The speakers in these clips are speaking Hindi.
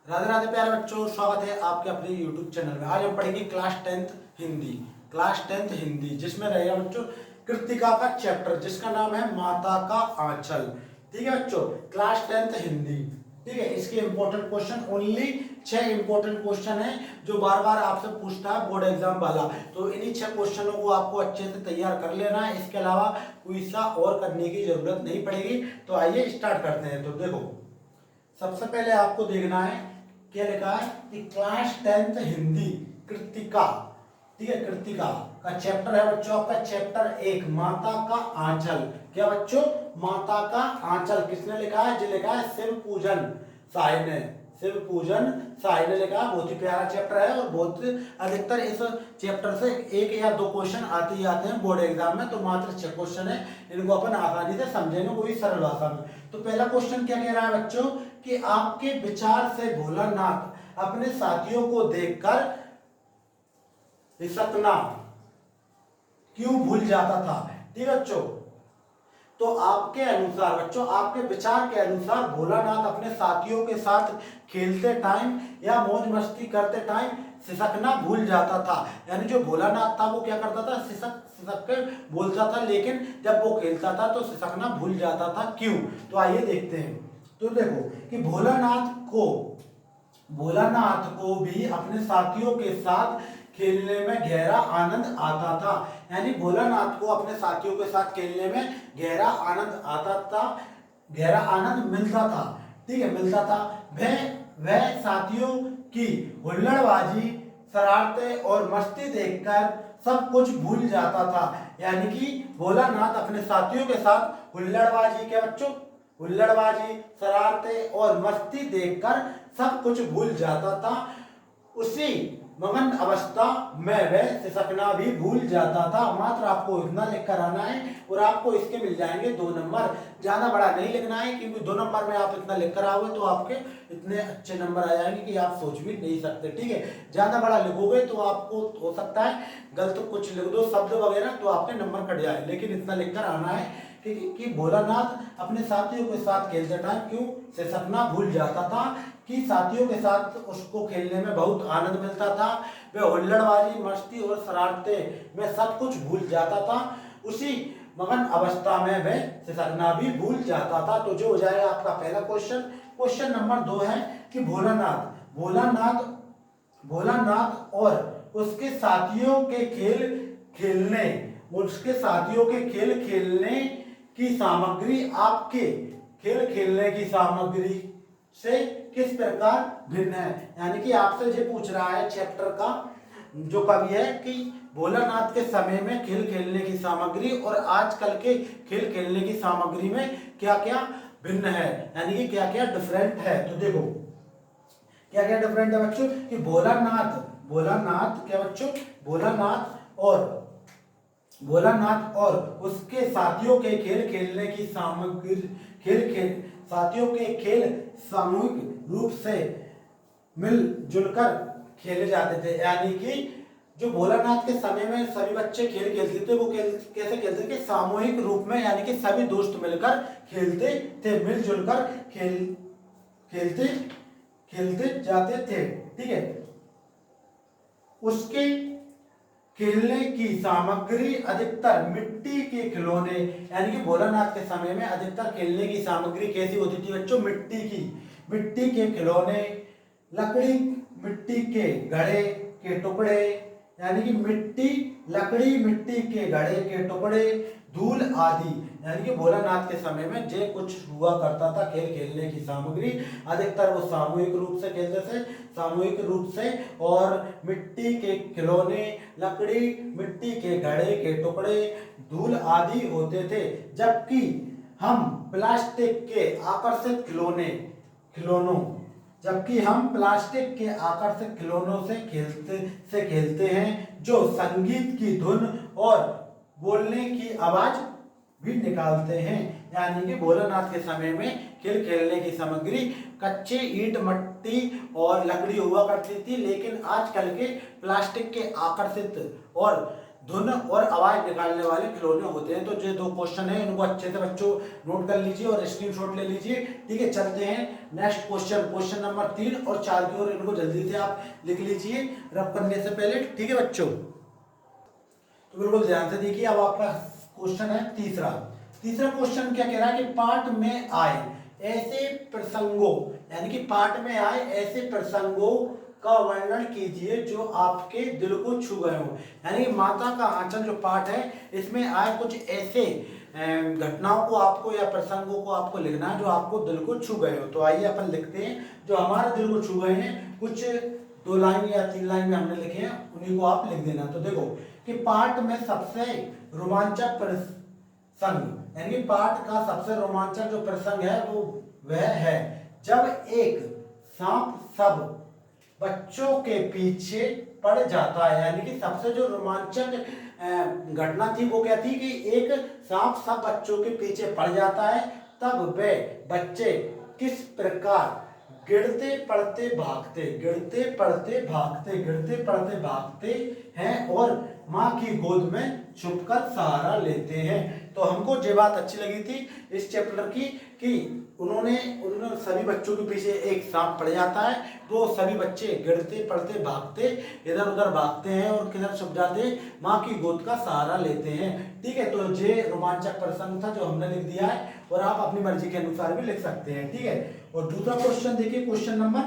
राधे राधे प्यारे बच्चों, स्वागत है आपके अपने YouTube चैनल में। आज हम पढ़ेंगे क्लास टेंथ हिंदी जिसमें रहेगा बच्चों कृतिका का चैप्टर जिसका नाम है माता का आंचल। ठीक है बच्चों, क्लास टेंथ हिंदी। ठीक है, इसके important question only 6 important question है जो बार बार आपसे पूछता है बोर्ड एग्जाम वाला। तो इन्हीं 6 क्वेश्चनों को आपको अच्छे से तैयार कर लेना है। इसके अलावा कोई सा और करने की जरूरत नहीं पड़ेगी। तो आइए स्टार्ट करते हैं। तो देखो, सबसे पहले आपको देखना है क्या लिखा है कि क्लास टेंथ हिंदी कृतिका। ठीक है, कृतिका का चैप्टर है बच्चों आपका चैप्टर 1 माता का आंचल। क्या बच्चों? माता का आंचल। किसने लिखा है? जो लिखा है शिव पूजन साय ने। शिव पूजन साय ने लिखा है। बहुत ही प्यारा चैप्टर है और बहुत अधिकतर इस चैप्टर से 1 या 2 क्वेश्चन आते ही आते हैं बोर्ड एग्जाम में। तो मात्र 6 क्वेश्चन है, इनको अपन आसानी से समझेंगे, वो भी सरल भाषा में। तो पहला क्वेश्चन क्या कह रहा है बच्चों कि आपके विचार से भोलानाथ अपने साथियों को देखकर रिसकना क्यों भूल जाता था। ठीक है बच्चों, तो आपके अनुसार बच्चों, आपके विचार के अनुसार भोलानाथ अपने साथियों के साथ खेलते टाइम या मौज मस्ती करते टाइम सिसकना भूल जाता था। यानी जो भोलानाथ था वो क्या करता था? सिसक सिसक कर बोलता था, लेकिन जब वो खेलता था तो सिसकना भूल जाता था। क्यों? तो आइए देखते हैं। तो देखो कि भोलानाथ को भी अपने साथियों के साथ खेलने में गहरा आनंद आता था। यानी भोलानाथ को अपने साथियों के साथ खेलने में गहरा आनंद आता था, गहरा आनंद मिलता था। ठीक है, मिलता था। वह साथियों की हुल्लड़बाजी, शरारतें और मस्ती देखकर सब कुछ भूल जाता था। यानी कि भोलानाथ अपने साथियों के साथ हुल्लड़बाजी, क्या बच्चों? हुल्लड़बाजी, शरारतें और मस्ती देखकर सब कुछ भूल जाता था। उसी मगन अवस्था में वह सिसकना भी भूल जाता था। मात्र आपको इतना लिख कर आना है और आपको इसके मिल जाएंगे 2 नंबर। ज्यादा बड़ा नहीं लिखना है, क्योंकि 2 नंबर में आप इतना लिख कर आओगे तो आपके इतने अच्छे नंबर आ जाएंगे कि आप सोच भी नहीं सकते। ठीक है, ज्यादा बड़ा लिखोगे तो आपको हो सकता है गलत कुछ लिख दो शब्द वगैरह, तो आपके नंबर कट जाए। लेकिन इतना लिख कर आना है कि भोलानाथ अपने साथियों के साथ खेलते टाइम क्यों सिसकना भूल जाता था। कि साथियों के साथ उसको खेलने में बहुत आनंद मिलता था। वह हुल्लड़बाजी, मस्ती और शरारतें में सब कुछ भूल जाता था। उसी मगन अवस्था में वह सिसकना भी भूल जाता था। तो जो हो जाएगा आपका पहला क्वेश्चन। क्वेश्चन नंबर 2 है कि भोलानाथ और उसके साथियों के खेल खेलने की सामग्री आपके खेल खेलने की सामग्री से किस प्रकार भिन्न है। यानी कि आपसे जो पूछ रहा है चैप्टर का जो कवि है कि भोलानाथ के समय में खेल खेलने की सामग्री और आजकल के खेल खेलने की सामग्री में क्या क्या भिन्न है, यानी कि क्या क्या डिफरेंट है। तो देखो क्या क्या डिफरेंट है बच्चों कि भोलानाथ क्या बच्चों? भोलानाथ और उसके साथियों के खेल खेलने की सामग्री साथियों के खेल सामूहिक रूप से मिलजुल कर खेले जाते थे। यानी कि जो भोलानाथ के समय में सभी बच्चे खेल खेलते थे वो कैसे खेलते थे? सामूहिक रूप में, यानी कि सभी दोस्त मिलकर खेलते थे, मिलजुल कर खेलते जाते थे। ठीक है, उसके खेलने की सामग्री अधिकतर मिट्टी के खिलौने। यानी कि भोलानाथ के समय में अधिकतर खेलने की सामग्री कैसी होती थी बच्चों? मिट्टी के खिलौने, लकड़ी, मिट्टी के घड़े के टुकड़े। यानी कि मिट्टी के घड़े के टुकड़े, धूल आदि। यानी कि भोलानाथ के समय में जो कुछ हुआ करता था खेल खेलने की सामग्री, अधिकतर वो सामूहिक रूप से और मिट्टी के खिलौने, लकड़ी, मिट्टी के घड़े के टुकड़े, धूल आदि होते थे। जबकि हम प्लास्टिक के आकर्षक खिलौनों से खेलते हैं जो संगीत की धुन और बोलने की आवाज भी निकालते हैं। यानी कि भोलानाथ के समय में खेल खेलने की सामग्री कच्चे ईंट, मट्टी और लकड़ी हुआ करती थी, लेकिन आजकल के प्लास्टिक के आकर्षित और धुन और आवाज निकालने वाले खिलौने होते हैं। तो जो 2 क्वेश्चन है इनको अच्छे से बच्चों नोट कर लीजिए और स्क्रीनशॉट ले लीजिए। ठीक है, चलते हैं नेक्स्ट क्वेश्चन नंबर 3 और 4 की ओर। इनको जल्दी से आप लिख लीजिए रब करने से पहले। ठीक है बच्चों, तो बिल्कुल ध्यान से देखिए। अब आपका क्वेश्चन है तीसरा क्वेश्चन क्या कह रहा है कि पाठ में आए ऐसे प्रसंगों, यानी कि पाठ में आए ऐसे प्रसंगों का वर्णन कीजिए जो आपके दिल को छू गए हो। यानी कि माता का आंचल जो पाठ है इसमें आए कुछ ऐसे घटनाओं को आपको या प्रसंगों को आपको लिखना है जो आपको दिल को छू गए हो। तो आइए अपन लिखते हैं जो हमारे दिल को छू गए हैं। कुछ 2 लाइन या 3 लाइन में हमने लिखे हैं, उन्हीं को आप लिख देना। तो देखो कि पाठ में सबसे रोमांचक प्रसंग, यानी कि पाठ का सबसे रोमांचक जो प्रसंग है वो वह है जब एक सांप सब बच्चों के पीछे पड़ जाता है। यानी कि सबसे जो रोमांचक घटना थी वो क्या थी कि एक सांप सब बच्चों के पीछे पड़ जाता है, तब वे बच्चे किस प्रकार गिरते पड़ते भागते हैं और माँ की गोद में छुपकर सहारा लेते हैं। तो हमको ये बात अच्छी लगी थी इस चैप्टर की कि उन्होंने सभी बच्चों के पीछे एक सांप पड़ जाता है, तो सभी बच्चे गिरते पड़ते भागते इधर उधर भागते हैं और किधर छुप जाते हैं, माँ की गोद का सहारा लेते हैं। ठीक है, तो ये रोमांचक प्रसंग था जो हमने लिख दिया है और आप अपनी मर्जी के अनुसार भी लिख सकते हैं। ठीक है, और दूसरा क्वेश्चन देखिए, क्वेश्चन नंबर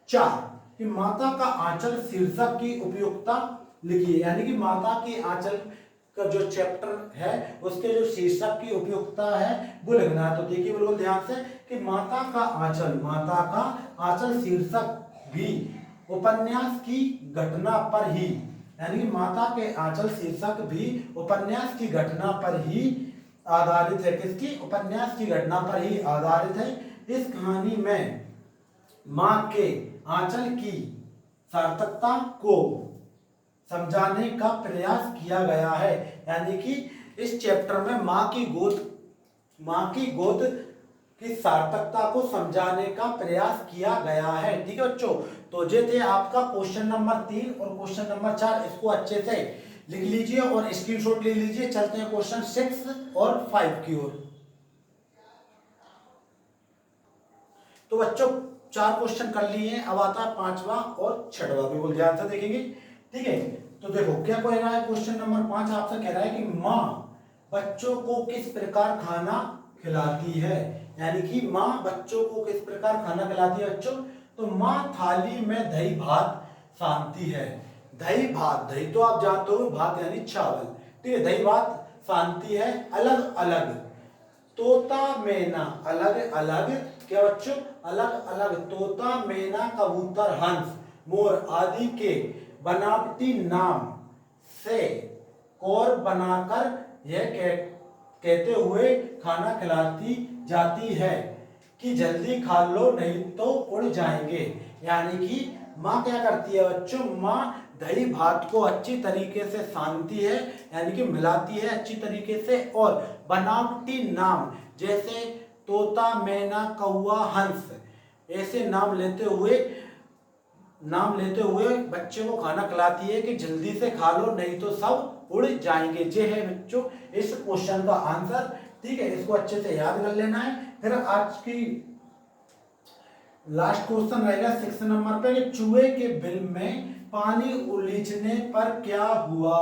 4 कि माता का आंचल शीर्षक की उपयोगिता लिखिए। यानी कि माता की आंचल का जो चैप्टर है उसके जो शीर्षक की उपयोगिता है वो लिखना है। तो देखिए बिल्कुल ध्यान से कि माता का आंचल शीर्षक भी उपन्यास की घटना पर ही, यानी कि माता के आंचल शीर्षक भी उपन्यास की घटना पर ही आधारित है। किसकी? उपन्यास की घटना पर ही आधारित है। इस कहानी में माँ के आंचल की सार्थकता को समझाने का प्रयास किया गया है। यानी कि इस चैप्टर में माँ की गोद की सार्थकता को समझाने का प्रयास किया गया है। ठीक है बच्चों, तो ये थे आपका क्वेश्चन नंबर 3 और क्वेश्चन नंबर 4। इसको अच्छे से लिख लीजिए और स्क्रीनशॉट ले लीजिए। चलते हैं क्वेश्चन 6 और 5 की ओर। तो बच्चों 4 क्वेश्चन कर लिए हैं, अब आता है 5वां और 6वां। बिल्कुल ध्यान से देखेंगे। ठीक है, तो देखो क्या कह रहा है क्वेश्चन नंबर 5 आपसे कह रहा है कि माँ बच्चों को किस प्रकार खाना खिलाती है। यानी कि माँ बच्चों को किस प्रकार खाना खिलाती है बच्चों। तो माँ थाली में दही भात सानती है। दही तो आप जानते हो, भात यानी चावल। ठीक है, दही भात सानती है अलग अलग तोता मैना, अलग अलग क्या बच्चों, अलग अलग तोता मैना कबूतर हंस मोर आदि के बनावटी नाम से कौर बनाकर यह कहते हुए खाना खिलाती जाती है कि जल्दी खा लो नहीं तो उड़ जाएंगे। यानी कि माँ क्या करती है बच्चों, माँ दही भात को अच्छी तरीके से सानती है, यानी कि मिलाती है अच्छी तरीके से, और बनावटी नाम जैसे तोता मैना कौवा हंस ऐसे नाम लेते हुए बच्चे को खाना खिलाती है कि जल्दी से खा लो नहीं तो सब उड़ जाएंगे। ये है बच्चों इस क्वेश्चन का आंसर। ठीक है, इसको अच्छे से याद कर लेना है। फिर आज की लास्ट क्वेश्चन रहेगा 6 नंबर पे कि चूहे के बिल में पानी उलीचने पर क्या हुआ।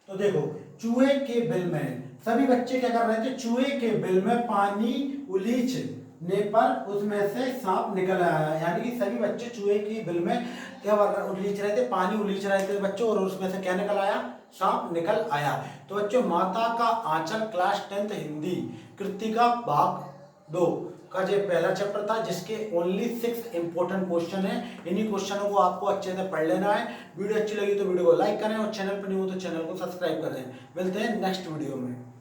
तो देखो चूहे के बिल में सभी बच्चे क्या कर रहे थे, चूहे के बिल में पानी उलीचने पर उसमें से सांप निकल आया। यानी कि सभी बच्चे चूहे की बिल में क्या उलीच रहे थे, पानी उलीच रहे थे बच्चों, और उसमें से क्या निकल आया, सांप निकल आया। तो बच्चों माता का आंचल क्लास 10th हिंदी कृतिका भाग 2 का जो पहला चैप्टर था जिसके ओनली 6 इंपॉर्टेंट क्वेश्चन है। इन्हीं क्वेश्चनों को आपको अच्छे से पढ़ लेना है। वीडियो अच्छी लगी तो वीडियो को लाइक करें और चैनल पर नहीं हो तो चैनल को सब्सक्राइब कर दें। मिलते हैं नेक्स्ट वीडियो में।